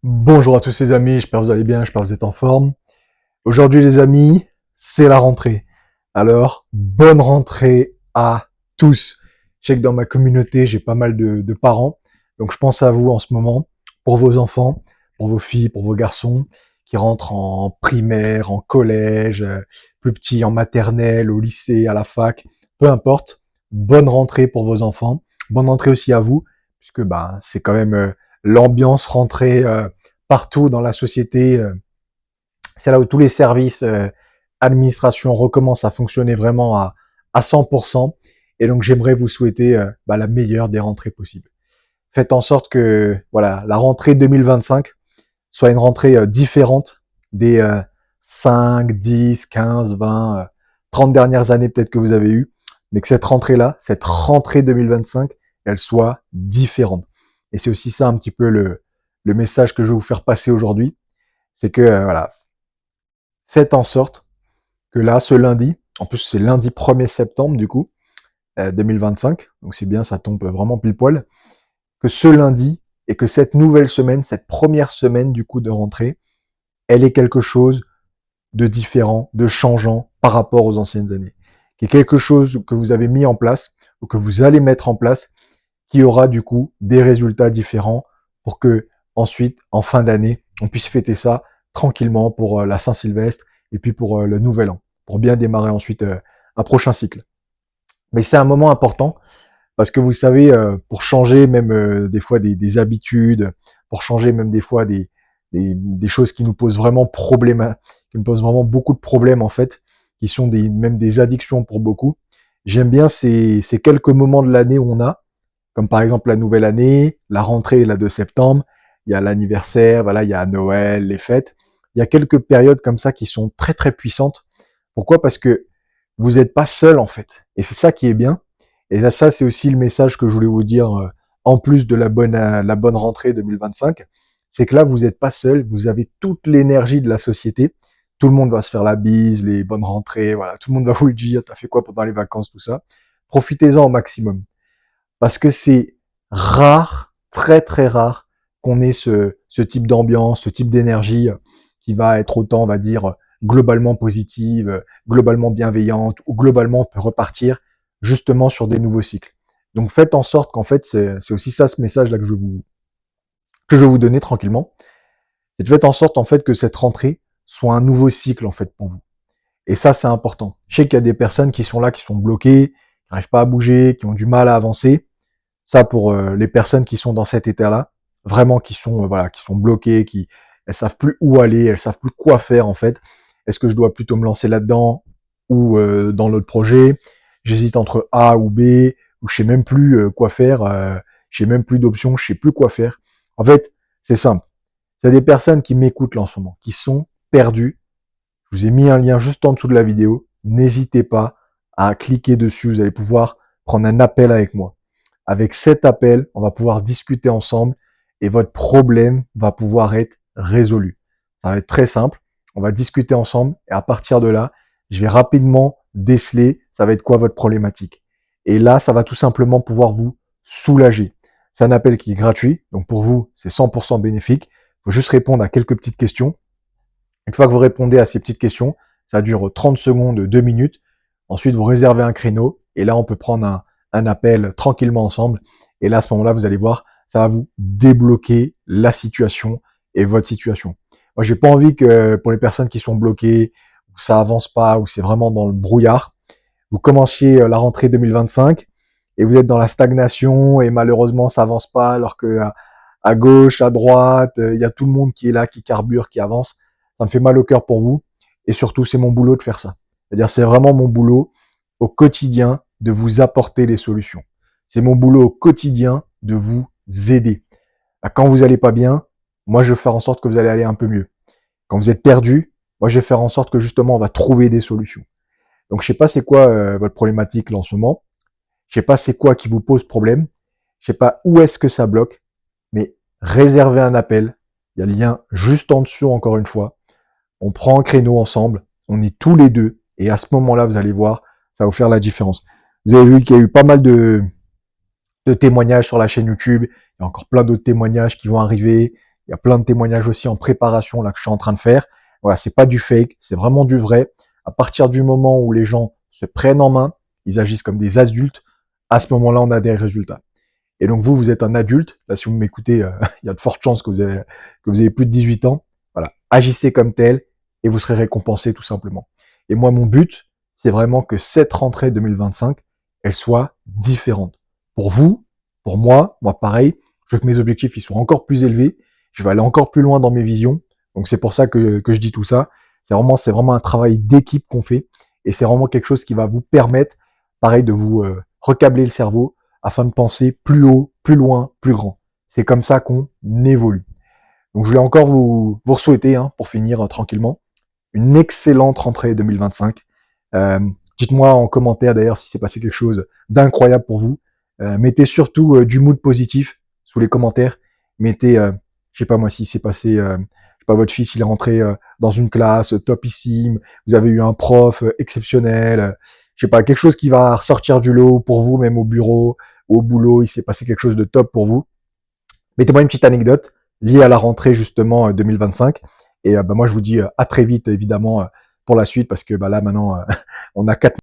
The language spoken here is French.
Bonjour à tous les amis, j'espère que vous allez bien, j'espère que vous êtes en forme. Aujourd'hui les amis, c'est la rentrée. Alors, bonne rentrée à tous. Je sais que dans ma communauté, j'ai pas mal de parents, donc je pense à vous en ce moment, pour vos enfants, pour vos filles, pour vos garçons, qui rentrent en primaire, en collège, plus petits en maternelle, au lycée, à la fac, peu importe. Bonne rentrée pour vos enfants. Bonne rentrée aussi à vous, puisque c'est quand même l'ambiance rentrée partout dans la société. C'est là où tous les services administration recommencent à fonctionner vraiment à 100%. Et donc j'aimerais vous souhaiter la meilleure des rentrées possibles. Faites en sorte que voilà la rentrée 2025 soit une rentrée différente des 5, 10, 15, 20, 30 dernières années peut-être que vous avez eues, mais que cette rentrée 2025, elle soit différente. Et c'est aussi ça un petit peu le message que je vais vous faire passer aujourd'hui, c'est que voilà, faites en sorte que là, ce lundi, en plus c'est lundi 1er septembre du coup, 2025, donc c'est bien, ça tombe vraiment pile poil, que ce lundi et que cette nouvelle semaine, cette première semaine du coup de rentrée, elle est quelque chose de différent, de changeant par rapport aux anciennes années. Qui est quelque chose que vous avez mis en place ou que vous allez mettre en place qui aura du coup des résultats différents pour que ensuite, en fin d'année, on puisse fêter ça tranquillement pour la Saint-Sylvestre et puis pour le Nouvel An, pour bien démarrer ensuite un prochain cycle. Mais c'est un moment important parce que vous savez, pour changer même des fois des habitudes, pour changer même des fois des choses qui nous posent vraiment problème, qui nous posent vraiment beaucoup de problèmes en fait, qui sont même des addictions pour beaucoup. J'aime bien ces quelques moments de l'année où on a, comme par exemple la nouvelle année, la rentrée là de septembre, il y a l'anniversaire, voilà, il y a Noël, les fêtes. Il y a quelques périodes comme ça qui sont très très puissantes. Pourquoi? Parce que vous n'êtes pas seul en fait. Et c'est ça qui est bien. Et ça c'est aussi le message que je voulais vous dire en plus de la bonne rentrée 2025. C'est que là, vous n'êtes pas seul, vous avez toute l'énergie de la société. Tout le monde va se faire la bise, les bonnes rentrées, voilà. Tout le monde va vous le dire, t'as fait quoi pendant les vacances, tout ça. Profitez-en au maximum. Parce que c'est rare, très très rare, qu'on ait ce type d'ambiance, ce type d'énergie qui va être autant, on va dire, globalement positive, globalement bienveillante, ou globalement on peut repartir justement sur des nouveaux cycles. Donc faites en sorte qu'en fait, c'est aussi ça ce message-là que je vais vous donner tranquillement. C'est de faites en sorte en fait que cette rentrée soit un nouveau cycle en fait pour vous. Et ça, c'est important. Je sais qu'il y a des personnes qui sont là, qui sont bloquées, qui n'arrivent pas à bouger, qui ont du mal à avancer. Ça, pour les personnes qui sont dans cet état-là, vraiment qui sont voilà, qui sont bloquées, qui elles savent plus où aller, elles savent plus quoi faire en fait. Est-ce que je dois plutôt me lancer là-dedans ou dans l'autre projet? J'hésite entre A ou B, ou je sais même plus quoi faire. J'ai même plus d'options, je sais plus quoi faire. En fait, c'est simple. Il y a des personnes qui m'écoutent là en ce moment, qui sont perdues. Je vous ai mis un lien juste en dessous de la vidéo. N'hésitez pas à cliquer dessus. Vous allez pouvoir prendre un appel avec moi. Avec cet appel, on va pouvoir discuter ensemble et votre problème va pouvoir être résolu. Ça va être très simple. On va discuter ensemble et à partir de là, je vais rapidement déceler ça va être quoi votre problématique. Et là, ça va tout simplement pouvoir vous soulager. C'est un appel qui est gratuit, donc pour vous, c'est 100% bénéfique. Il faut juste répondre à quelques petites questions. Une fois que vous répondez à ces petites questions, ça dure 30 secondes, 2 minutes. Ensuite, vous réservez un créneau et là, on peut prendre un appel tranquillement ensemble. Et là, à ce moment-là, vous allez voir, ça va vous débloquer la situation et votre situation. Moi, j'ai pas envie que pour les personnes qui sont bloquées, où ça avance pas, où c'est vraiment dans le brouillard, vous commenciez la rentrée 2025 et vous êtes dans la stagnation et malheureusement, ça avance pas alors que à gauche, à droite, il y a tout le monde qui est là, qui carbure, qui avance. Ça me fait mal au cœur pour vous. Et surtout, c'est mon boulot de faire ça. C'est-à-dire, c'est vraiment mon boulot au quotidien de vous apporter les solutions. C'est mon boulot au quotidien de vous aider. Quand vous allez pas bien, moi, je vais faire en sorte que vous allez aller un peu mieux. Quand vous êtes perdu, moi, je vais faire en sorte que justement, on va trouver des solutions. Donc, je sais pas c'est quoi votre problématique là en ce moment. Je sais pas c'est quoi qui vous pose problème. Je sais pas où est-ce que ça bloque. Mais réservez un appel. Il y a le lien juste en dessous encore une fois. On prend un créneau ensemble, on est tous les deux, et à ce moment-là, vous allez voir, ça va vous faire la différence. Vous avez vu qu'il y a eu pas mal de témoignages sur la chaîne YouTube, il y a encore plein d'autres témoignages qui vont arriver, il y a plein de témoignages aussi en préparation là que je suis en train de faire. Voilà, c'est pas du fake, c'est vraiment du vrai. À partir du moment où les gens se prennent en main, ils agissent comme des adultes, à ce moment-là, on a des résultats. Et donc vous êtes un adulte. Là, si vous m'écoutez, il y a de fortes chances que vous avez plus de 18 ans. Voilà, agissez comme tel et vous serez récompensé tout simplement. Et moi, mon but, c'est vraiment que cette rentrée 2025, elle soit différente. Pour vous, pour moi pareil, je veux que mes objectifs ils soient encore plus élevés. Je vais aller encore plus loin dans mes visions. Donc c'est pour ça que je dis tout ça. C'est vraiment un travail d'équipe qu'on fait. Et c'est vraiment quelque chose qui va vous permettre, pareil, de vous recabler le cerveau afin de penser plus haut, plus loin, plus grand. C'est comme ça qu'on évolue. Donc je voulais encore vous souhaiter, hein, pour finir tranquillement, une excellente rentrée 2025. Euh, Dites-moi en commentaire d'ailleurs si c'est passé quelque chose d'incroyable pour vous. Mettez surtout du mood positif sous les commentaires. Mettez, je sais pas moi, si c'est passé, je sais pas, votre fils il est rentré dans une classe topissime, vous avez eu un prof exceptionnel, je sais pas, quelque chose qui va ressortir du lot pour vous, même au bureau ou au boulot, il s'est passé quelque chose de top pour vous. Mettez-moi une petite anecdote liée à la rentrée justement 2025. Et moi je vous dis à très vite évidemment pour la suite parce que là maintenant on a 4